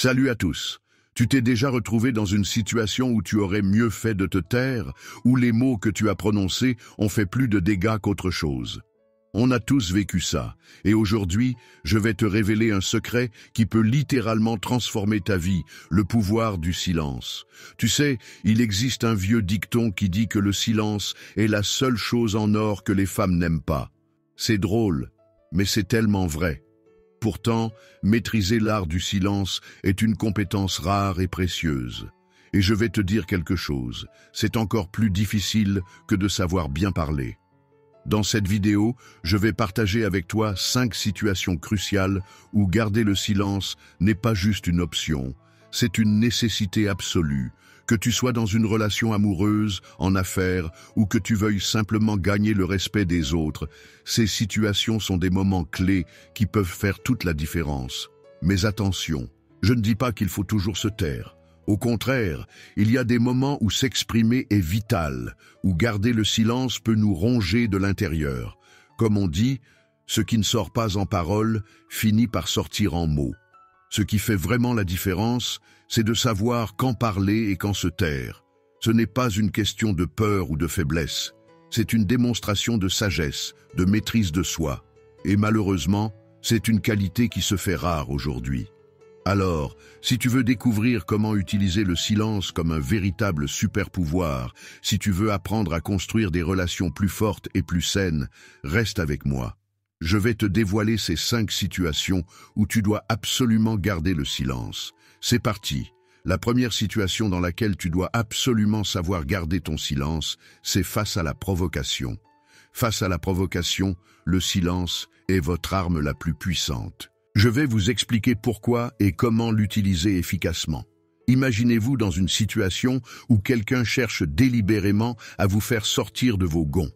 Salut à tous. Tu t'es déjà retrouvé dans une situation où tu aurais mieux fait de te taire, où les mots que tu as prononcés ont fait plus de dégâts qu'autre chose. On a tous vécu ça, et aujourd'hui, je vais te révéler un secret qui peut littéralement transformer ta vie, le pouvoir du silence. Tu sais, il existe un vieux dicton qui dit que le silence est la seule chose en or que les femmes n'aiment pas. C'est drôle, mais c'est tellement vrai. Pourtant, maîtriser l'art du silence est une compétence rare et précieuse. Et je vais te dire quelque chose, c'est encore plus difficile que de savoir bien parler. Dans cette vidéo, je vais partager avec toi 5 situations cruciales où garder le silence n'est pas juste une option, c'est une nécessité absolue. Que tu sois dans une relation amoureuse, en affaires, ou que tu veuilles simplement gagner le respect des autres, ces situations sont des moments clés qui peuvent faire toute la différence. Mais attention, je ne dis pas qu'il faut toujours se taire. Au contraire, il y a des moments où s'exprimer est vital, où garder le silence peut nous ronger de l'intérieur. Comme on dit, ce qui ne sort pas en paroles finit par sortir en mots. Ce qui fait vraiment la différence, c'est de savoir quand parler et quand se taire. Ce n'est pas une question de peur ou de faiblesse, c'est une démonstration de sagesse, de maîtrise de soi. Et malheureusement, c'est une qualité qui se fait rare aujourd'hui. Alors, si tu veux découvrir comment utiliser le silence comme un véritable super-pouvoir, si tu veux apprendre à construire des relations plus fortes et plus saines, reste avec moi. Je vais te dévoiler ces 5 situations où tu dois absolument garder le silence. C'est parti. La première situation dans laquelle tu dois absolument savoir garder ton silence, c'est face à la provocation. Face à la provocation, le silence est votre arme la plus puissante. Je vais vous expliquer pourquoi et comment l'utiliser efficacement. Imaginez-vous dans une situation où quelqu'un cherche délibérément à vous faire sortir de vos gonds.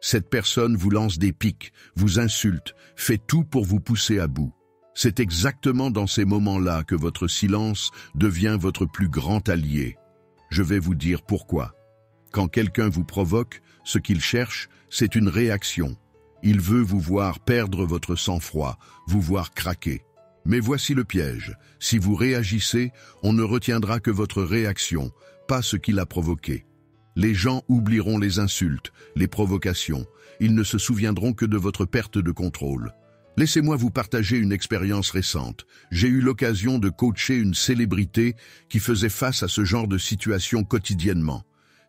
Cette personne vous lance des piques, vous insulte, fait tout pour vous pousser à bout. C'est exactement dans ces moments-là que votre silence devient votre plus grand allié. Je vais vous dire pourquoi. Quand quelqu'un vous provoque, ce qu'il cherche, c'est une réaction. Il veut vous voir perdre votre sang-froid, vous voir craquer. Mais voici le piège. Si vous réagissez, on ne retiendra que votre réaction, pas ce qui l'a provoqué. Les gens oublieront les insultes, les provocations. Ils ne se souviendront que de votre perte de contrôle. Laissez-moi vous partager une expérience récente. J'ai eu l'occasion de coacher une célébrité qui faisait face à ce genre de situation quotidiennement.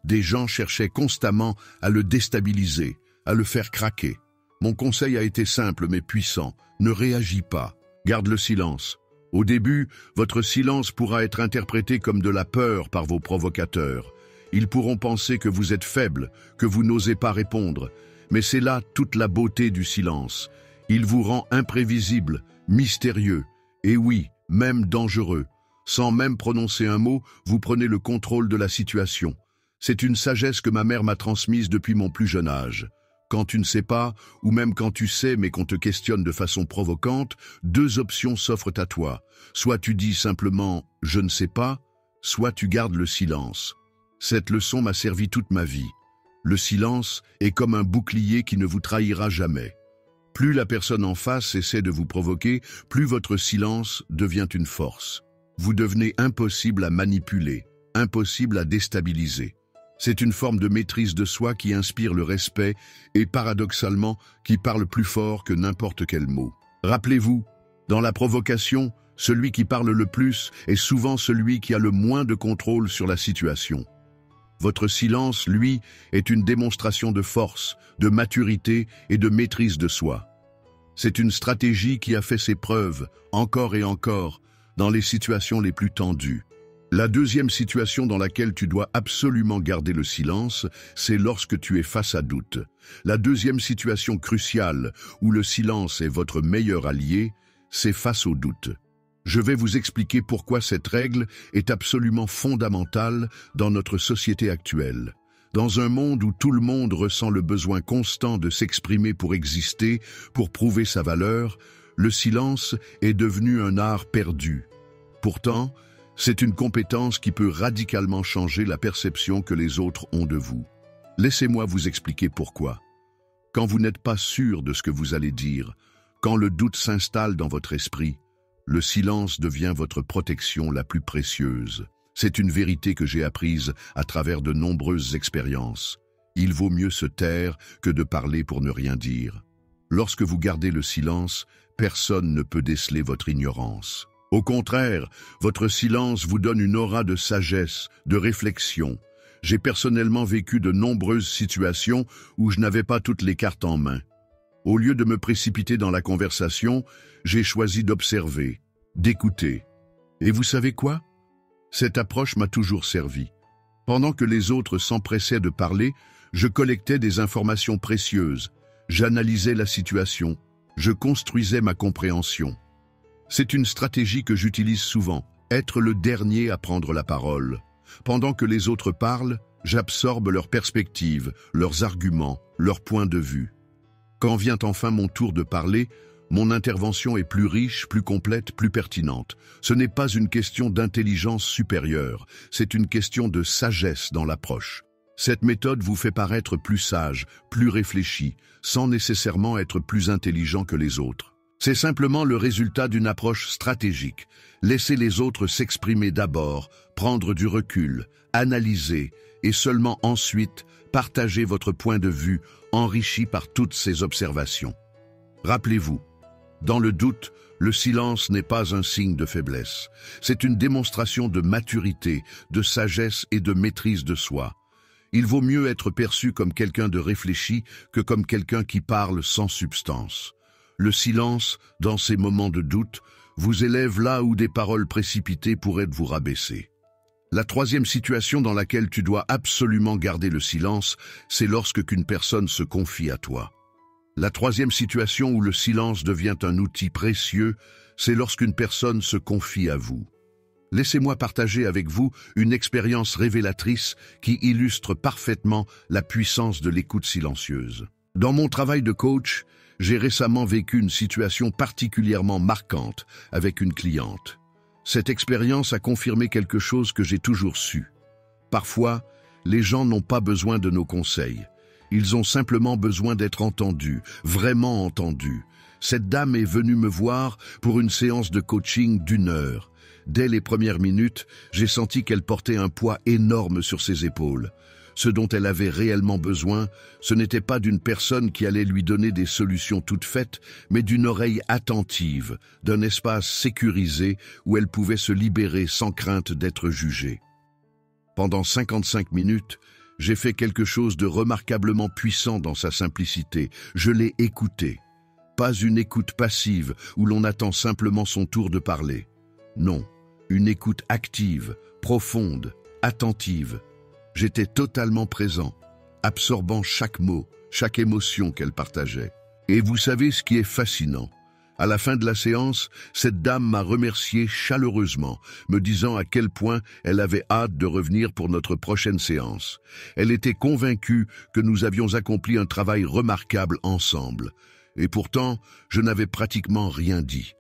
Des gens cherchaient constamment à le déstabiliser, à le faire craquer. Mon conseil a été simple mais puissant. Ne réagis pas. Garde le silence. Au début, votre silence pourra être interprété comme de la peur par vos provocateurs. Ils pourront penser que vous êtes faible, que vous n'osez pas répondre. Mais c'est là toute la beauté du silence. Il vous rend imprévisible, mystérieux, et oui, même dangereux. Sans même prononcer un mot, vous prenez le contrôle de la situation. C'est une sagesse que ma mère m'a transmise depuis mon plus jeune âge. Quand tu ne sais pas, ou même quand tu sais mais qu'on te questionne de façon provocante, 2 options s'offrent à toi. Soit tu dis simplement « je ne sais pas », soit tu gardes le silence. Cette leçon m'a servi toute ma vie. Le silence est comme un bouclier qui ne vous trahira jamais. Plus la personne en face essaie de vous provoquer, plus votre silence devient une force. Vous devenez impossible à manipuler, impossible à déstabiliser. C'est une forme de maîtrise de soi qui inspire le respect et paradoxalement qui parle plus fort que n'importe quel mot. Rappelez-vous, dans la provocation, celui qui parle le plus est souvent celui qui a le moins de contrôle sur la situation. Votre silence, lui, est une démonstration de force, de maturité et de maîtrise de soi. C'est une stratégie qui a fait ses preuves, encore et encore, dans les situations les plus tendues. La deuxième situation dans laquelle tu dois absolument garder le silence, c'est lorsque tu es face à doute. La deuxième situation cruciale où le silence est votre meilleur allié, c'est face au doute. Je vais vous expliquer pourquoi cette règle est absolument fondamentale dans notre société actuelle. Dans un monde où tout le monde ressent le besoin constant de s'exprimer pour exister, pour prouver sa valeur, le silence est devenu un art perdu. Pourtant, c'est une compétence qui peut radicalement changer la perception que les autres ont de vous. Laissez-moi vous expliquer pourquoi. Quand vous n'êtes pas sûr de ce que vous allez dire, quand le doute s'installe dans votre esprit, Le silence devient votre protection la plus précieuse. C'est une vérité que j'ai apprise à travers de nombreuses expériences. Il vaut mieux se taire que de parler pour ne rien dire. Lorsque vous gardez le silence, personne ne peut déceler votre ignorance. Au contraire, votre silence vous donne une aura de sagesse, de réflexion. J'ai personnellement vécu de nombreuses situations où je n'avais pas toutes les cartes en main. Au lieu de me précipiter dans la conversation, j'ai choisi d'observer, d'écouter. Et vous savez quoi? Cette approche m'a toujours servi. Pendant que les autres s'empressaient de parler, je collectais des informations précieuses, j'analysais la situation, je construisais ma compréhension. C'est une stratégie que j'utilise souvent, être le dernier à prendre la parole. Pendant que les autres parlent, j'absorbe leurs perspectives, leurs arguments, leurs points de vue. Quand vient enfin mon tour de parler, mon intervention est plus riche, plus complète, plus pertinente. Ce n'est pas une question d'intelligence supérieure, c'est une question de sagesse dans l'approche. Cette méthode vous fait paraître plus sage, plus réfléchi, sans nécessairement être plus intelligent que les autres. C'est simplement le résultat d'une approche stratégique. Laissez les autres s'exprimer d'abord, prendre du recul, analyser, et seulement ensuite partager votre point de vue enrichi par toutes ces observations. Rappelez-vous, dans le doute, le silence n'est pas un signe de faiblesse. C'est une démonstration de maturité, de sagesse et de maîtrise de soi. Il vaut mieux être perçu comme quelqu'un de réfléchi que comme quelqu'un qui parle sans substance. Le silence, dans ces moments de doute, vous élève là où des paroles précipitées pourraient vous rabaisser. La troisième situation dans laquelle tu dois absolument garder le silence, c'est lorsque qu'une personne se confie à toi. La troisième situation où le silence devient un outil précieux, c'est lorsqu'une personne se confie à vous. Laissez-moi partager avec vous une expérience révélatrice qui illustre parfaitement la puissance de l'écoute silencieuse. Dans mon travail de coach, j'ai récemment vécu une situation particulièrement marquante avec une cliente. Cette expérience a confirmé quelque chose que j'ai toujours su. Parfois, les gens n'ont pas besoin de nos conseils. Ils ont simplement besoin d'être entendus, vraiment entendus. Cette dame est venue me voir pour une séance de coaching d'1 heure. Dès les premières minutes, j'ai senti qu'elle portait un poids énorme sur ses épaules. Ce dont elle avait réellement besoin, ce n'était pas d'une personne qui allait lui donner des solutions toutes faites, mais d'une oreille attentive, d'un espace sécurisé où elle pouvait se libérer sans crainte d'être jugée. Pendant 55 minutes, j'ai fait quelque chose de remarquablement puissant dans sa simplicité. Je l'ai écoutée. Pas une écoute passive où l'on attend simplement son tour de parler. Non, une écoute active, profonde, attentive. J'étais totalement présent, absorbant chaque mot, chaque émotion qu'elle partageait. Et vous savez ce qui est fascinant? À la fin de la séance, cette dame m'a remercié chaleureusement, me disant à quel point elle avait hâte de revenir pour notre prochaine séance. Elle était convaincue que nous avions accompli un travail remarquable ensemble. Et pourtant, je n'avais pratiquement rien dit.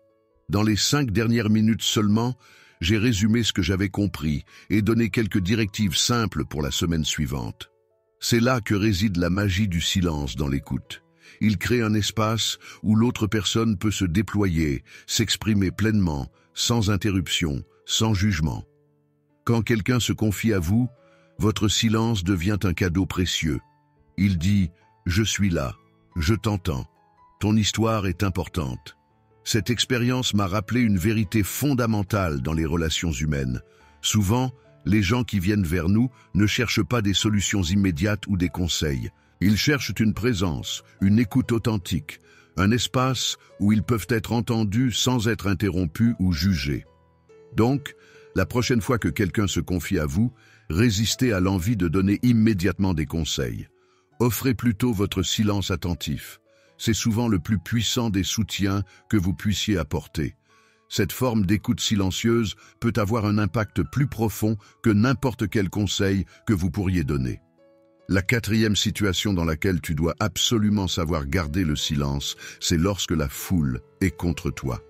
Dans les 5 dernières minutes seulement, j'ai résumé ce que j'avais compris et donné quelques directives simples pour la semaine suivante. C'est là que réside la magie du silence dans l'écoute. Il crée un espace où l'autre personne peut se déployer, s'exprimer pleinement, sans interruption, sans jugement. Quand quelqu'un se confie à vous, votre silence devient un cadeau précieux. Il dit « Je suis là, je t'entends, ton histoire est importante ». Cette expérience m'a rappelé une vérité fondamentale dans les relations humaines. Souvent, les gens qui viennent vers nous ne cherchent pas des solutions immédiates ou des conseils. Ils cherchent une présence, une écoute authentique, un espace où ils peuvent être entendus sans être interrompus ou jugés. Donc, la prochaine fois que quelqu'un se confie à vous, résistez à l'envie de donner immédiatement des conseils. Offrez plutôt votre silence attentif. C'est souvent le plus puissant des soutiens que vous puissiez apporter. Cette forme d'écoute silencieuse peut avoir un impact plus profond que n'importe quel conseil que vous pourriez donner. La quatrième situation dans laquelle tu dois absolument savoir garder le silence, c'est lorsque la foule est contre toi.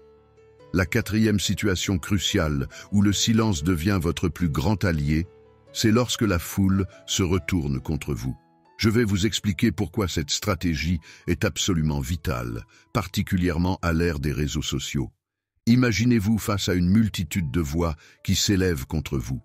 La quatrième situation cruciale où le silence devient votre plus grand allié, c'est lorsque la foule se retourne contre vous. Je vais vous expliquer pourquoi cette stratégie est absolument vitale, particulièrement à l'ère des réseaux sociaux. Imaginez-vous face à une multitude de voix qui s'élèvent contre vous.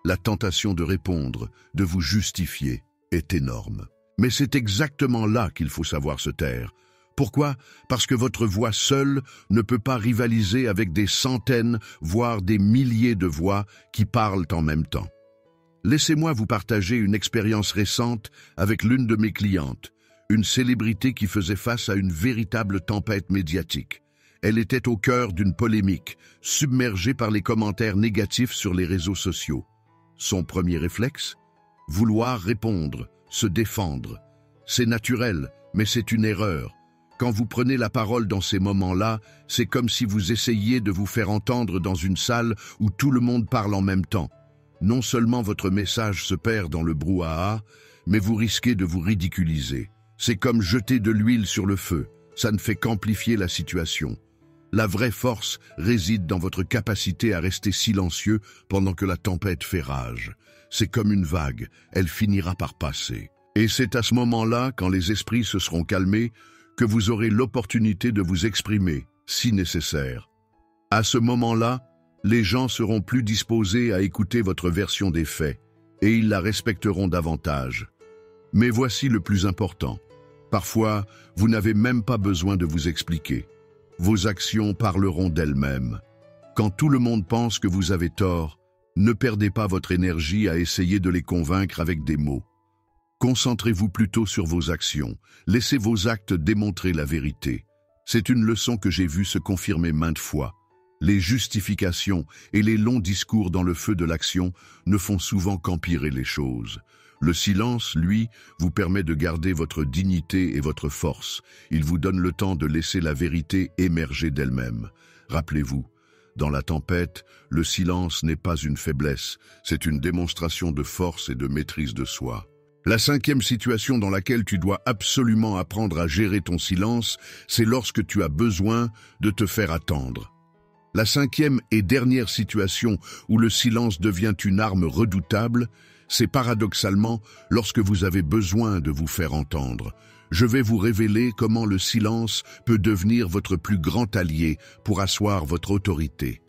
La tentation de répondre, de vous justifier, est énorme. Mais c'est exactement là qu'il faut savoir se taire. Pourquoi? Parce que votre voix seule ne peut pas rivaliser avec des centaines, voire des milliers de voix qui parlent en même temps. Laissez-moi vous partager une expérience récente avec l'une de mes clientes, une célébrité qui faisait face à une véritable tempête médiatique. Elle était au cœur d'une polémique, submergée par les commentaires négatifs sur les réseaux sociaux. Son premier réflexe? Vouloir répondre, se défendre. C'est naturel, mais c'est une erreur. Quand vous prenez la parole dans ces moments-là, c'est comme si vous essayiez de vous faire entendre dans une salle où tout le monde parle en même temps. Non seulement votre message se perd dans le brouhaha, mais vous risquez de vous ridiculiser. C'est comme jeter de l'huile sur le feu, ça ne fait qu'amplifier la situation. La vraie force réside dans votre capacité à rester silencieux pendant que la tempête fait rage. C'est comme une vague, elle finira par passer. Et c'est à ce moment-là, quand les esprits se seront calmés, que vous aurez l'opportunité de vous exprimer, si nécessaire. À ce moment-là, les gens seront plus disposés à écouter votre version des faits, et ils la respecteront davantage. Mais voici le plus important. Parfois, vous n'avez même pas besoin de vous expliquer. Vos actions parleront d'elles-mêmes. Quand tout le monde pense que vous avez tort, ne perdez pas votre énergie à essayer de les convaincre avec des mots. Concentrez-vous plutôt sur vos actions. Laissez vos actes démontrer la vérité. C'est une leçon que j'ai vue se confirmer maintes fois. Les justifications et les longs discours dans le feu de l'action ne font souvent qu'empirer les choses. Le silence, lui, vous permet de garder votre dignité et votre force. Il vous donne le temps de laisser la vérité émerger d'elle-même. Rappelez-vous, dans la tempête, le silence n'est pas une faiblesse, c'est une démonstration de force et de maîtrise de soi. La cinquième situation dans laquelle tu dois absolument apprendre à gérer ton silence, c'est lorsque tu as besoin de te faire attendre. La cinquième et dernière situation où le silence devient une arme redoutable, c'est paradoxalement lorsque vous avez besoin de vous faire entendre. Je vais vous révéler comment le silence peut devenir votre plus grand allié pour asseoir votre autorité.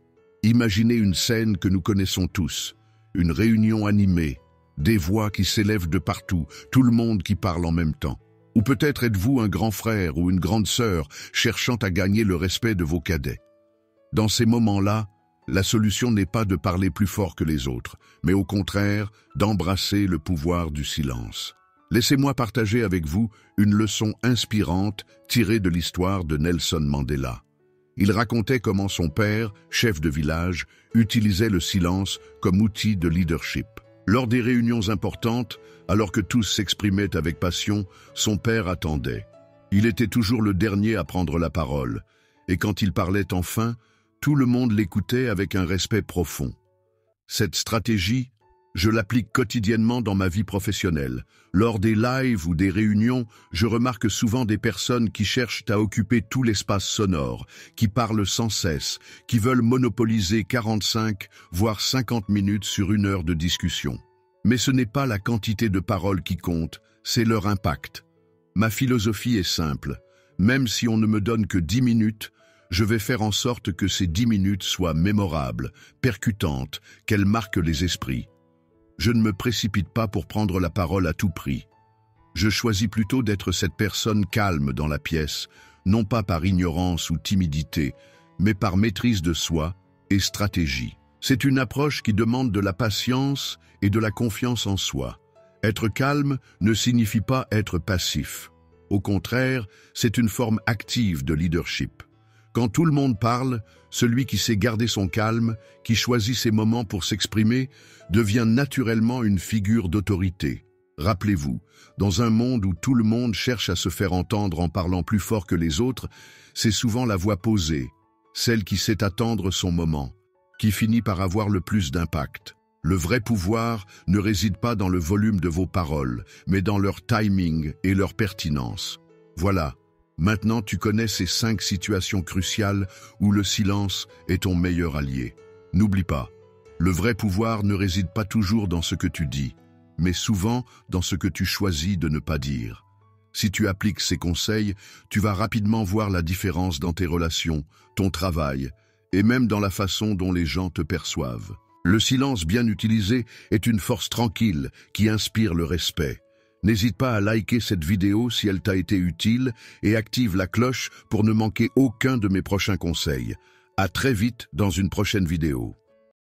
Imaginez une scène que nous connaissons tous, une réunion animée, des voix qui s'élèvent de partout, tout le monde qui parle en même temps. Ou peut-être êtes-vous un grand frère ou une grande sœur cherchant à gagner le respect de vos cadets. Dans ces moments-là, la solution n'est pas de parler plus fort que les autres, mais au contraire, d'embrasser le pouvoir du silence. Laissez-moi partager avec vous une leçon inspirante tirée de l'histoire de Nelson Mandela. Il racontait comment son père, chef de village, utilisait le silence comme outil de leadership. Lors des réunions importantes, alors que tous s'exprimaient avec passion, son père attendait. Il était toujours le dernier à prendre la parole, et quand il parlait enfin, tout le monde l'écoutait avec un respect profond. Cette stratégie, je l'applique quotidiennement dans ma vie professionnelle. Lors des lives ou des réunions, je remarque souvent des personnes qui cherchent à occuper tout l'espace sonore, qui parlent sans cesse, qui veulent monopoliser 45, voire 50 minutes sur une heure de discussion. Mais ce n'est pas la quantité de paroles qui compte, c'est leur impact. Ma philosophie est simple. Même si on ne me donne que 10 minutes, je vais faire en sorte que ces 10 minutes soient mémorables, percutantes, qu'elles marquent les esprits. Je ne me précipite pas pour prendre la parole à tout prix. Je choisis plutôt d'être cette personne calme dans la pièce, non pas par ignorance ou timidité, mais par maîtrise de soi et stratégie. C'est une approche qui demande de la patience et de la confiance en soi. Être calme ne signifie pas être passif. Au contraire, c'est une forme active de leadership. Quand tout le monde parle, celui qui sait garder son calme, qui choisit ses moments pour s'exprimer, devient naturellement une figure d'autorité. Rappelez-vous, dans un monde où tout le monde cherche à se faire entendre en parlant plus fort que les autres, c'est souvent la voix posée, celle qui sait attendre son moment, qui finit par avoir le plus d'impact. Le vrai pouvoir ne réside pas dans le volume de vos paroles, mais dans leur timing et leur pertinence. Voilà. Maintenant, tu connais ces 5 situations cruciales où le silence est ton meilleur allié. N'oublie pas, le vrai pouvoir ne réside pas toujours dans ce que tu dis, mais souvent dans ce que tu choisis de ne pas dire. Si tu appliques ces conseils, tu vas rapidement voir la différence dans tes relations, ton travail et même dans la façon dont les gens te perçoivent. Le silence bien utilisé est une force tranquille qui inspire le respect. N'hésite pas à liker cette vidéo si elle t'a été utile et active la cloche pour ne manquer aucun de mes prochains conseils. À très vite dans une prochaine vidéo.